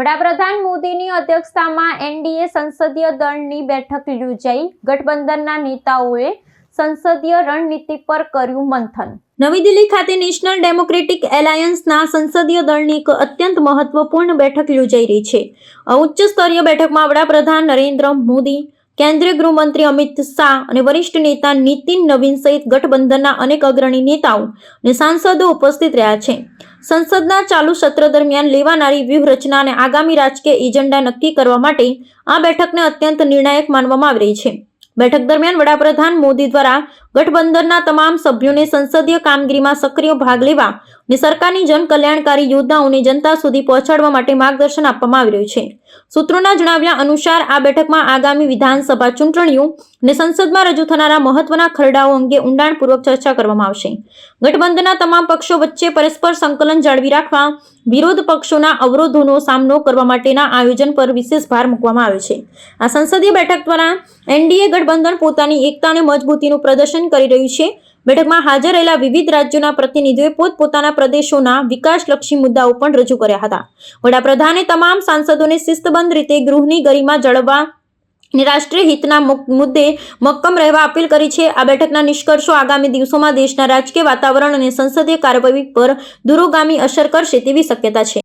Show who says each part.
Speaker 1: વડાપ્રધાન મોદીની અધ્યક્ષતામાં એનડીએ સંસદીય દળની બેઠક યોજાઈ। ગઠબંધનના નેતાઓએ સંસદીય રણનીતિ પર કર્યું મંથન। નવી દિલ્હી ખાતે નેશનલ ડેમોક્રેટિક એલાયન્સના સંસદીય દળની એક અત્યંત મહત્વપૂર્ણ બેઠક યોજાઈ રહી છે। આ ઉચ્ચ સ્તરીય બેઠકમાં વડાપ્રધાન નરેન્દ્ર મોદી, કેન્દ્રીય ગૃહમંત્રી અમિત શાહ અને વરિષ્ઠ નેતા નીતિન નવીન સહિત ગઠબંધનના અનેક અગ્રણી નેતાઓ અને સાંસદો ઉપસ્થિત રહ્યા છે। સંસદના ચાલુ સત્ર દરમિયાન લેવાનારી વ્યૂહરચના અને આગામી રાજકીય એજન્ડા નક્કી કરવા માટે આ બેઠકને અત્યંત નિર્ણાયક માનવામાં આવી રહી છે। બેઠક દરમિયાન વડાપ્રધાન મોદી દ્વારા ગઠબંધનના તમામ સભ્યોને સંસદીય કામગીરીમાં સક્રિય ભાગ લેવા અને સરકારની જનકલ્યાણકારી યોજનાઓને જનતા સુધી પહોંચાડવા માટે માર્ગદર્શન આપવામાં આવી રહ્યું છે। સૂત્રોના જણાવ્યા અનુસાર આ બેઠકમાં આગામી વિધાનસભા ચૂંટણીઓ અને સંસદમાં રજૂ થનારા મહત્વના ખરડાઓ અંગે ઊંડાણપૂર્વક ચર્ચા કરવામાં આવશે। ગઠબંધનના તમામ પક્ષો વચ્ચે પરસ્પર સંકલન જાળવી રાખવા, વિરોધ પક્ષોના અવરોધોનો સામનો કરવા માટેના આયોજન પર વિશેષ ભાર મૂકવામાં આવ્યો છે। આ સંસદીય બેઠક દ્વારા એનડીએ ગઠબંધન પોતાની એકતા અને મજબૂતીનું પ્રદર્શન કરી રહ્યું છે। બેઠકમાં હાજર રહેલા વિવિધ રાજ્યોના પ્રતિનિધિઓએ પોતપોતાના પ્રદેશોના વિકાસલક્ષી મુદ્દાઓ પણ રજૂ કર્યા હતા। વડાપ્રધાને તમામ સાંસદોને શિસ્તબદ્ધ રીતે ગૃહની ગરિમા જાળવવા અને રાષ્ટ્રીય હિતના મુદ્દે મક્કમ રહેવા અપીલ કરી છે। આ બેઠકના નિષ્કર્ષો આગામી દિવસોમાં દેશના રાજકીય વાતાવરણ અને સંસદીય કાર્યવાહી પર દૂરોગામી અસર કરશે તેવી શક્યતા છે।